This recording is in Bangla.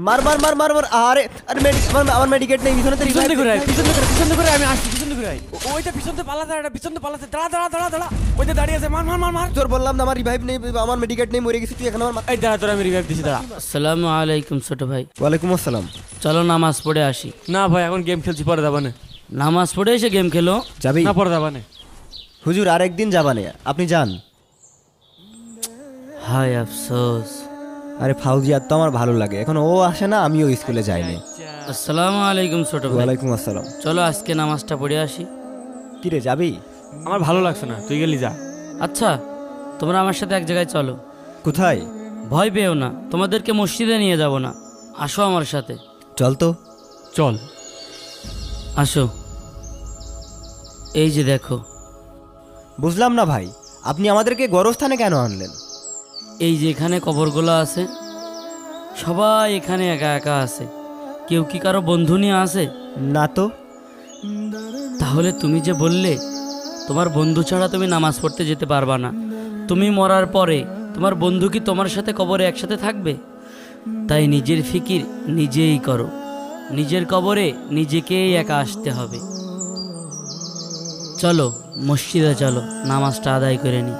মার মার মার মার মার। আরে আরে আমার মেডিকেট নেই, পিছনে তো পিছন revive থেকে ঘুরে আয়, নেই। পিছন থেকে ঘুরে আয়, আমি আসছি, পিছন থেকে ঘুরে আয়। ওইটা পিছন থেকে পালাতে, এটা পিছন থেকে পালাতে, দাঁড়া দাঁড়া দাঁড়া দাঁড়া, ওইটা দাঁড়িয়ে আছে, মার মার মার মার। তোর বললাম না আমার রিভাইভ নেই, আমার মেডিকেট নেই, মরে গেছি, তুই এখন আমার এই দাঁড়া, তোর আমি রিভাইভ দিছি, দাঁড়া। আসসালামু আলাইকুম ছোট ভাই। ওয়ালাইকুম আসসালাম। চলো নামাজ পড়ে আসি। না ভাই, এখন গেম খেলছি, পরে যাবা না। নামাজ পড়ে এসে গেম খেলো? যাবি? না, পরে যাবা না। হুজুর আরেকদিন যাবানে, আপনি যান। হায় আফসোস। আরে ফাউজিয়ার তো আমার ভালো লাগে, এখন ও আসে না, আমিও স্কুলে যাইনি। আসসালামু আলাইকুম ছোট ভাই। ওয়ালাইকুম আসসালাম। চলো আজকে নামাজটা পড়ে আসি। কিরে যাবি? আমার ভালো লাগছে না, তুই গেলি যা। আচ্ছা তোমরা আমার সাথে এক জায়গায় চলো। কোথায়? ভয় পেও না, তোমাদেরকে মসজিদে নিয়ে যাব না, আসো আমার সাথে। চল তো। চল। আসো। এই যে দেখো, বুঝলাম না ভাই, আপনি আমাদেরকে গরস্থানে কেন আনলেন? এই যে এখানে কবরগুলো আছে, সবাই এখানে একা একা আছে। কেউ কি কারো বন্ধু নিয়ে আসে? না তো। তাহলে তুমি যে বললে তোমার বন্ধু ছাড়া তুমি নামাজ পড়তে যেতে পারবা না, তুমি মরার পরে তোমার বন্ধু কি তোমার সাথে কবরে একসাথে থাকবে? তাই নিজের ফিকির নিজেই করো, নিজের কবরে নিজেকেই একা আসতে হবে। চলো মসজিদে চলো, নামাজটা আদায় করে নিই।